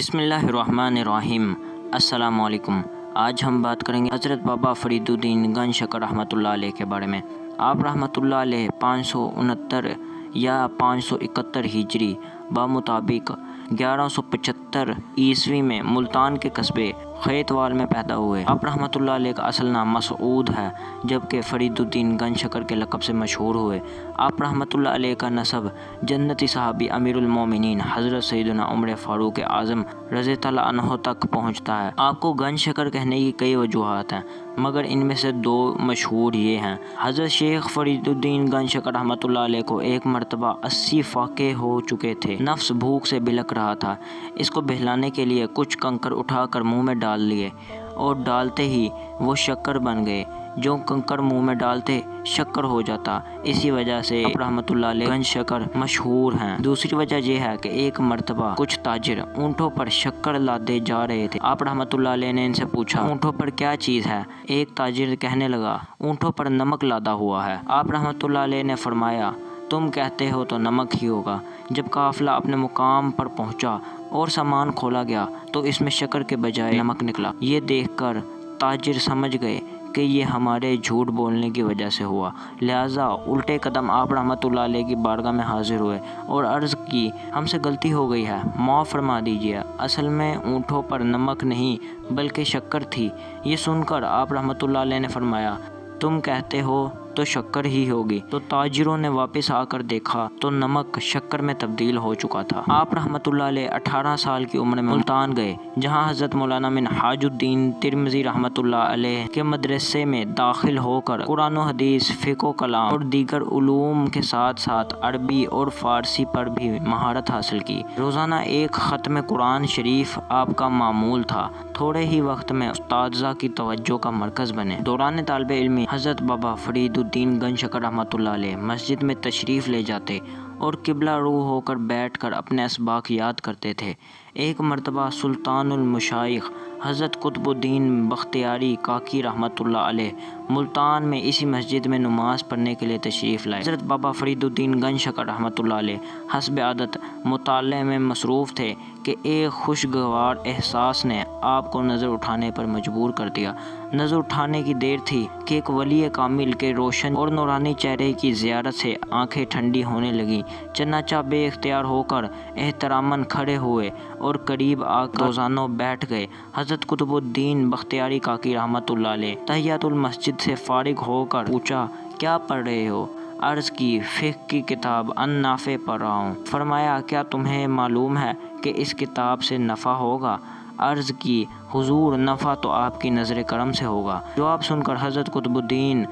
بسم اللہ الرحمن الرحیم۔ السلام علیکم۔ آج ہم بات کریں گے حضرت بابا فرید الدین گنج شکر رحمۃ اللہ علیہ کے بارے میں۔ آپ رحمۃ اللہ علیہ 569 یا 571 ہجری بمطابق 1175 عیسوی میں ملتان کے قصبے خیتوال میں پیدا ہوئے۔ آپ رحمۃ اللہ علیہ کا اصل نام مسعود ہے، جبکہ فرید الدین گنج شکر کے لقب سے مشہور ہوئے۔ آپ رحمۃ اللہ علیہ کا نسب جنتی صحابی امیر المومنین حضرت سیدنا عمر فاروق اعظم رضی اللہ عنہ تک پہنچتا ہے۔ آپ کو گنج شکر کہنے کی کئی وجوہات ہیں، مگر ان میں سے دو مشہور یہ ہیں۔ حضرت شیخ فرید الدین گنج شکر رحمۃ اللہ علیہ کو ایک مرتبہ 80 فاقے ہو چکے تھے۔ نفس بھوک سے بلک رہا تھا۔ اس کو بہلانے کے لیے کچھ کنکر اٹھا کر منہ میں ڈال لیے اور ڈالتے ہی وہ شکر بن گئے۔ جو کنکر منہ میں ڈالتے شکر ہو جاتا، اسی وجہ سے آپ رحمۃ اللہ علیہ گنج شکر مشہور ہیں۔ دوسری وجہ یہ ہے کہ ایک مرتبہ کچھ تاجر اونٹوں پر شکر لادے جا رہے تھے۔ آپ رحمۃ اللہ علیہ نے ان سے پوچھا، اونٹوں پر کیا چیز ہے؟ ایک تاجر کہنے لگا، اونٹوں پر نمک لادا ہوا ہے۔ آپ رحمۃ اللہ علیہ نے فرمایا، تم کہتے ہو تو نمک ہی ہوگا۔ جب قافلہ اپنے مقام پر پہنچا اور سامان کھولا گیا تو اس میں شکر کے بجائے نمک نکلا۔ یہ دیکھ کر تاجر سمجھ گئے کہ یہ ہمارے جھوٹ بولنے کی وجہ سے ہوا، لہٰذا الٹے قدم آپ رحمۃ اللہ علیہ کی بارگاہ میں حاضر ہوئے اور عرض کی، ہم سے غلطی ہو گئی ہے، معاف فرما دیجیے، اصل میں اونٹوں پر نمک نہیں بلکہ شکر تھی۔ یہ سن کر آپ رحمۃ اللہ علیہ نے فرمایا، تم کہتے ہو تو شکر ہی ہوگی۔ تو تاجروں نے واپس آ کر دیکھا تو نمک شکر میں تبدیل ہو چکا تھا۔ آپ رحمۃ اللہ علیہ 18 سال کی عمر میں ملتان گئے، جہاں حضرت مولانا منہاج الدین ترمذی رحمۃ اللہ علیہ کے مدرسے میں داخل ہو کر قرآن و حدیث، فقہ و کلام اور دیگر علوم کے ساتھ ساتھ عربی اور فارسی پر بھی مہارت حاصل کی۔ روزانہ ایک ختم قرآن شریف آپ کا معمول تھا۔ تھوڑے ہی وقت میں اساتذہ کی توجہ کا مرکز بنے۔ دوران طالب علمی حضرت بابا فرید الدین گنج شکر رحمۃ اللہ علیہ مسجد میں تشریف لے جاتے اور قبلہ رو ہو کر بیٹھ کر اپنے اسباق یاد کرتے تھے۔ ایک مرتبہ سلطان المشائخ حضرت قطب الدین بختیاری کاکی رحمۃ اللہ علیہ ملتان میں اسی مسجد میں نماز پڑھنے کے لیے تشریف لائے۔ حضرت بابا فرید الدین گنج شکر رحمۃ اللہ علیہ حسب عادت مطالعے میں مصروف تھے کہ ایک خوشگوار احساس نے آپ کو نظر اٹھانے پر مجبور کر دیا۔ نظر اٹھانے کی دیر تھی کہ ایک ولی کامل کے روشن اور نورانی چہرے کی زیارت سے آنکھیں ٹھنڈی ہونے لگیں۔ چنانچہ بے اختیار ہو کر احتراماً کھڑے ہوئے اور قریب آ کر روزانوں بیٹھ گئے۔ حضرت قطب الدین بختیاری کاکی رحمۃ اللہ علیہ تحیۃ المسجد سے فارغ ہو کر پوچھا، کیا پڑھ رہے ہو؟ عرض کی، فقہ کی کتاب النافع پڑھ رہا ہوں۔ فرمایا، کیا تمہیں معلوم ہے کہ اس کتاب سے نفع ہوگا؟ عرض کی، حضور نفع تو آپ کی نظر کرم سے ہوگا۔ جواب سن کر حضرت قطب الدین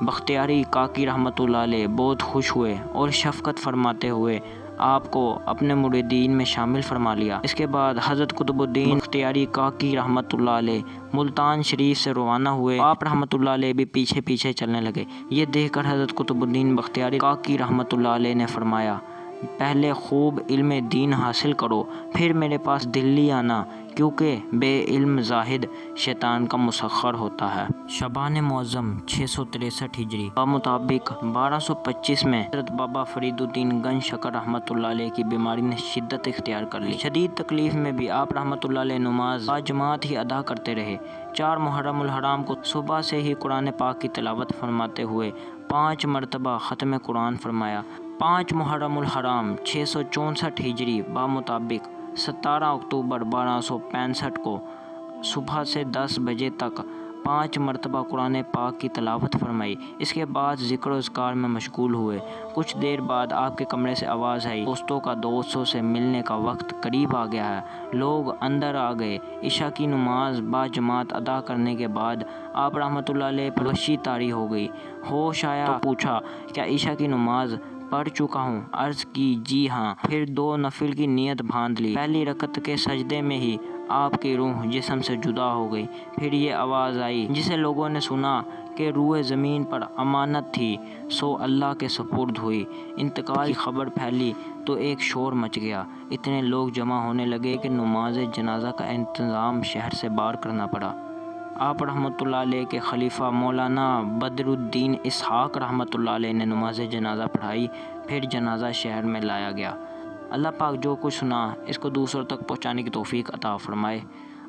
بختیاری کاکی رحمۃ اللہ علیہ بہت خوش ہوئے اور شفقت فرماتے ہوئے آپ کو اپنے مریدین میں شامل فرما لیا۔ اس کے بعد حضرت قطب الدین بختیاری کاکی رحمۃ اللہ علیہ ملتان شریف سے روانہ ہوئے۔ آپ رحمۃ اللہ علیہ بھی پیچھے پیچھے چلنے لگے۔ یہ دیکھ کر حضرت قطب الدین بختیاری کاکی رحمۃ اللہ علیہ نے فرمایا، پہلے خوب علم دین حاصل کرو، پھر میرے پاس دلی آنا، کیونکہ بے علم زاہد شیطان کا مسخر ہوتا ہے۔ شعبان معظم 663 ہجری بمطابق 1225 میں حضرت بابا فرید الدین گنج شکر رحمۃ اللہ علیہ کی بیماری نے شدت اختیار کر لی۔ شدید تکلیف میں بھی آپ رحمۃ اللہ علیہ نماز باجماعت ہی ادا کرتے رہے۔ 4 محرم الحرام کو صبح سے ہی قرآن پاک کی تلاوت فرماتے ہوئے 5 مرتبہ ختم قرآن فرمایا۔ 5 محرم الحرام 664 ہجری بمطابق 17 اکتوبر 1265 کو صبح سے 10 بجے تک 5 مرتبہ قرآن پاک کی تلاوت فرمائی۔ اس کے بعد ذکر و اذکار میں مشغول ہوئے۔ کچھ دیر بعد آپ کے کمرے سے آواز آئی، دوستوں کا دوستوں سے ملنے کا وقت قریب آ گیا ہے۔ لوگ اندر آ گئے۔ عشاء کی نماز باجماعت ادا کرنے کے بعد آپ رحمۃ اللہ علیہ پر وحشی طاری ہو گئی۔ ہوش آیا تو پوچھا، کیا عشاء کی نماز پڑھ چکا ہوں؟ عرض کی، جی ہاں۔ پھر 2 نفل کی نیت باندھ لی۔ پہلی رکعت کے سجدے میں ہی آپ کی روح جسم سے جدا ہو گئی۔ پھر یہ آواز آئی جسے لوگوں نے سنا کہ روح زمین پر امانت تھی سو اللہ کے سپرد ہوئی۔ انتقال کی خبر پھیلی تو ایک شور مچ گیا۔ اتنے لوگ جمع ہونے لگے کہ نماز جنازہ کا انتظام شہر سے باہر کرنا پڑا۔ آپ رحمۃ اللہ علیہ کے خلیفہ مولانا بدر الدین اسحاق رحمۃ اللہ علیہ نے نماز جنازہ پڑھائی، پھر جنازہ شہر میں لایا گیا۔ اللہ پاک جو کچھ سنا اس کو دوسروں تک پہنچانے کی توفیق عطا فرمائے۔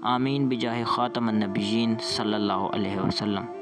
آمین بجاہ خاتم النبیین صلی اللہ علیہ وسلم۔